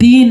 3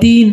3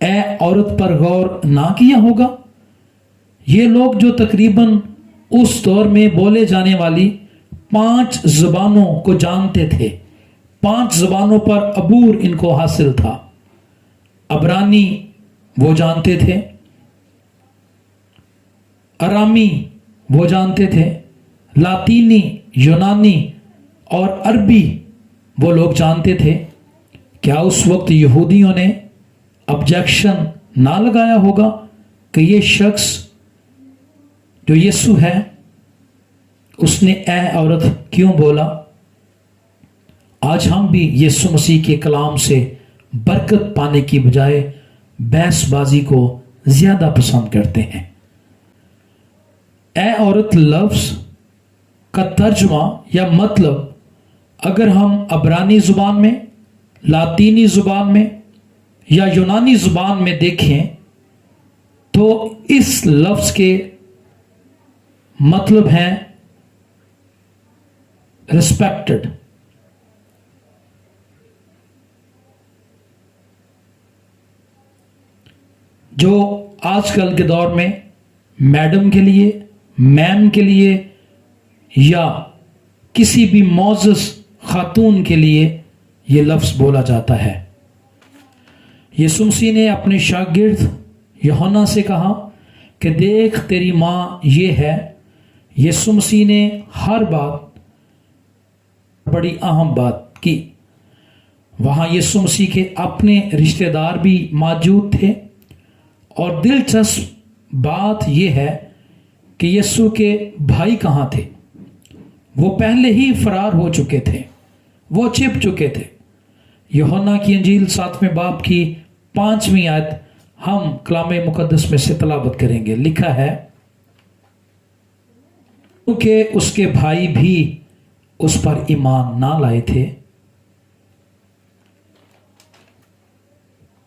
اے عورت پر غور نہ کیا ہوگا؟ یہ لوگ جو تقریباً اس دور میں بولے جانے والی 5 زبانوں کو جانتے تھے، 5 زبانوں پر عبور ان کو حاصل تھا۔ عبرانی وہ جانتے تھے، ارامی وہ جانتے تھے، لاطینی، یونانی اور عربی وہ لوگ جانتے تھے۔ کیا اس وقت یہودیوں نے آبجیکشن نہ لگایا ہوگا کہ یہ شخص جو یسوع ہے اس نے اے عورت کیوں بولا؟ آج ہم بھی یسوع مسیح کے کلام سے برکت پانے کی بجائے بحث بازی کو زیادہ پسند کرتے ہیں۔ اے عورت لفظ کا ترجمہ یا مطلب اگر ہم عبرانی زبان میں، لاطینی زبان میں یا یونانی زبان میں دیکھیں تو اس لفظ کے مطلب ہیں ریسپیکٹڈ۔ جو آج کل کے دور میں میڈم کے لیے، میم کے لیے یا کسی بھی معزز خاتون کے لیے یہ لفظ بولا جاتا ہے۔ یسوع مسیح نے اپنے شاگرد یوحنا سے کہا کہ دیکھ تیری ماں یہ ہے۔ یسوع مسیح نے ہر بات بڑی اہم بات کی۔ وہاں یسوع مسیح کے اپنے رشتہ دار بھی موجود تھے، اور دلچسپ بات یہ ہے کہ یسوع کے بھائی کہاں تھے؟ وہ پہلے ہی فرار ہو چکے تھے، وہ چھپ چکے تھے۔ یوحنا کی انجیل 7ویں باب کی 5ویں آیت ہم کلام مقدس میں سے تلاوت کریں گے۔ لکھا ہے، کیونکہ اس کے بھائی بھی اس پر ایمان نہ لائے تھے۔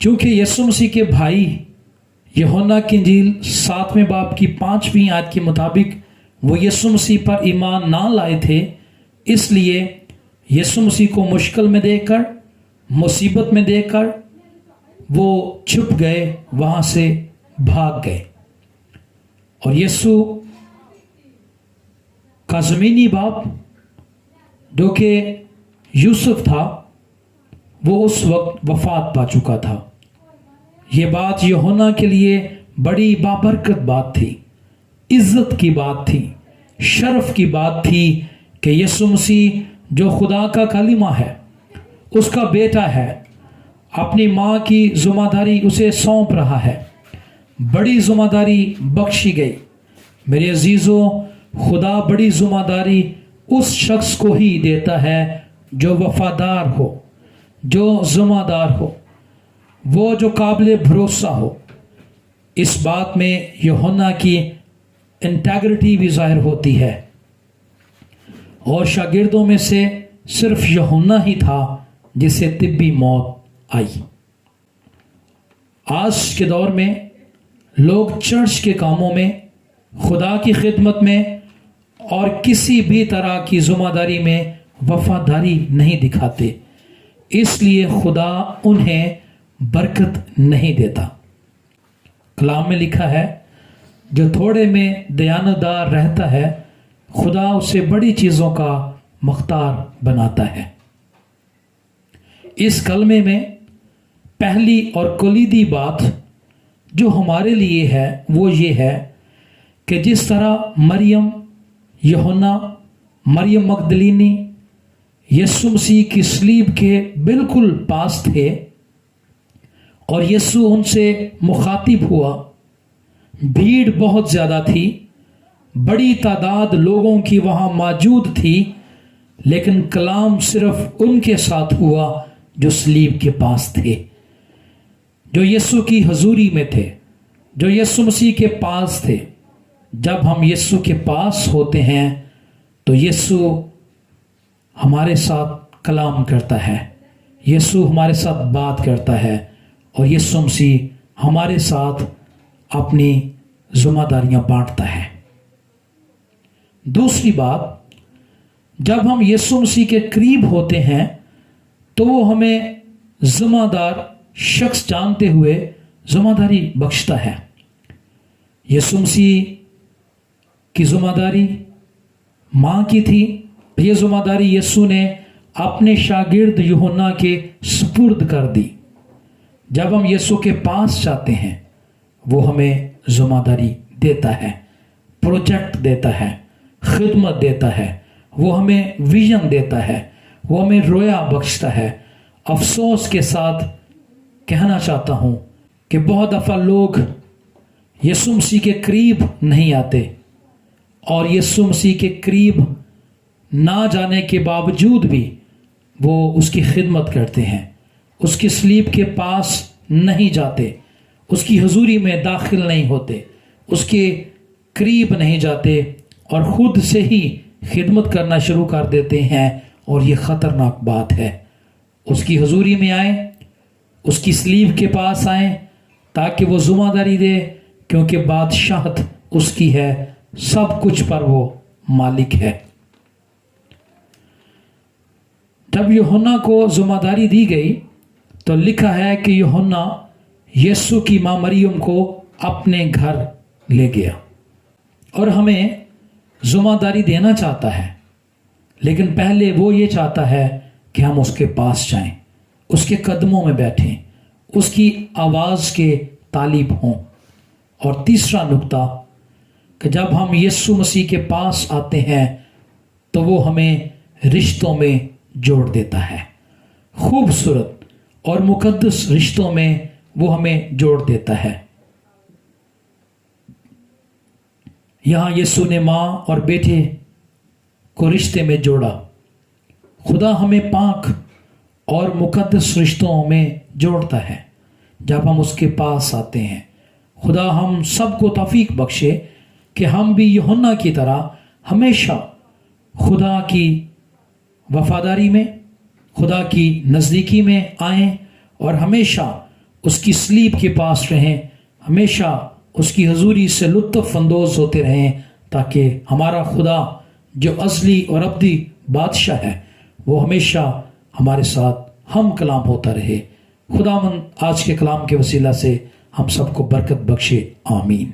چونکہ یسوع مسیح کے بھائی یوحنا کی انجیل 7ویں باب کی 5ویں آیت کے مطابق وہ یسوع مسیح پر ایمان نہ لائے تھے، اس لیے یسوع مسیح کو مشکل میں دیکھ کر، مصیبت میں دیکھ کر وہ چھپ گئے، وہاں سے بھاگ گئے۔ اور یسوع کا زمینی باپ جو کہ یوسف تھا، وہ اس وقت وفات پا چکا تھا۔ یہ بات یوحنا کے لیے بڑی بابرکت بات تھی، عزت کی بات تھی، شرف کی بات تھی کہ یسوع مسیح جو خدا کا کلمہ ہے، اس کا بیٹا ہے، اپنی ماں کی ذمہ داری اسے سونپ رہا ہے۔ بڑی ذمہ داری بخشی گئی۔ میرے عزیزوں، خدا بڑی ذمہ داری اس شخص کو ہی دیتا ہے جو وفادار ہو، جو ذمہ دار ہو، وہ جو قابل بھروسہ ہو۔ اس بات میں یوحنا کی انٹیگریٹی بھی ظاہر ہوتی ہے، اور شاگردوں میں سے صرف یوحنا ہی تھا جسے طبی موت آئی۔ آج کے دور میں لوگ چرچ کے کاموں میں، خدا کی خدمت میں اور کسی بھی طرح کی ذمہ داری میں وفاداری نہیں دکھاتے، اس لیے خدا انہیں برکت نہیں دیتا۔ کلام میں لکھا ہے، جو تھوڑے میں دیانتدار رہتا ہے، خدا اسے بڑی چیزوں کا مختار بناتا ہے۔ اس کلمے میں پہلی اور کلیدی بات جو ہمارے لیے ہے وہ یہ ہے کہ جس طرح مریم، یوحنا، مریم مگدلینی یسوع مسیح کی صلیب کے بالکل پاس تھے اور یسوع ان سے مخاطب ہوا، بھیڑ بہت زیادہ تھی، بڑی تعداد لوگوں کی وہاں موجود تھی، لیکن کلام صرف ان کے ساتھ ہوا جو صلیب کے پاس تھے، جو یسوع کی حضوری میں تھے، جو یسوع مسیح کے پاس تھے۔ جب ہم یسوع کے پاس ہوتے ہیں تو یسوع ہمارے ساتھ کلام کرتا ہے، یسوع ہمارے ساتھ بات کرتا ہے، اور یسوع مسیح ہمارے ساتھ اپنی ذمہ داریاں بانٹتا ہے۔ دوسری بات، جب ہم یسوع مسیح کے قریب ہوتے ہیں تو وہ ہمیں ذمہ دار شخص جانتے ہوئے ذمہ داری بخشتا ہے۔ یسوع مسیح کی ذمہ داری ماں کی تھی، یہ ذمہ داری یسوع نے اپنے شاگرد یوحنا کے سپرد کر دی۔ جب ہم یسوع کے پاس جاتے ہیں وہ ہمیں ذمہ داری دیتا ہے، پروجیکٹ دیتا ہے، خدمت دیتا ہے، وہ ہمیں ویژن دیتا ہے، وہ ہمیں رویا بخشتا ہے۔ افسوس کے ساتھ کہنا چاہتا ہوں کہ بہت دفعہ لوگ یسوع مسیح کے قریب نہیں آتے، اور یسوع مسیح کے قریب نہ جانے کے باوجود بھی وہ اس کی خدمت کرتے ہیں، اس کی صلیب کے پاس نہیں جاتے، اس کی حضوری میں داخل نہیں ہوتے، اس کے قریب نہیں جاتے، اور خود سے ہی خدمت کرنا شروع کر دیتے ہیں، اور یہ خطرناک بات ہے۔ اس کی حضوری میں آئیں، اس کی صلیب کے پاس آئیں تاکہ وہ ذمہ داری دے، کیونکہ بادشاہت اس کی ہے، سب کچھ پر وہ مالک ہے۔ جب یوحنا کو ذمہ داری دی گئی تو لکھا ہے کہ یوحنا یسوع کی ماں مریم کو اپنے گھر لے گیا، اور ہمیں ذمہ داری دینا چاہتا ہے، لیکن پہلے وہ یہ چاہتا ہے کہ ہم اس کے پاس جائیں، اس کے قدموں میں بیٹھیں، اس کی آواز کے طالب ہوں۔ اور تیسرا نقطہ کہ جب ہم یسوع مسیح کے پاس آتے ہیں تو وہ ہمیں رشتوں میں جوڑ دیتا ہے، خوبصورت اور مقدس رشتوں میں وہ ہمیں جوڑ دیتا ہے۔ یہاں یسوع نے ماں اور بیٹے کو رشتے میں جوڑا۔ خدا ہمیں پاک اور مقدس رشتوں میں جوڑتا ہے جب ہم اس کے پاس آتے ہیں۔ خدا ہم سب کو توفیق بخشے کہ ہم بھی یوحنا کی طرح ہمیشہ خدا کی وفاداری میں، خدا کی نزدیکی میں آئیں، اور ہمیشہ اس کی صلیب کے پاس رہیں، ہمیشہ اس کی حضوری سے لطف اندوز ہوتے رہیں، تاکہ ہمارا خدا جو ازلی اور ابدی بادشاہ ہے وہ ہمیشہ ہمارے ساتھ ہم کلام ہوتا رہے۔ خداوند آج کے کلام کے وسیلہ سے ہم سب کو برکت بخشے، آمین۔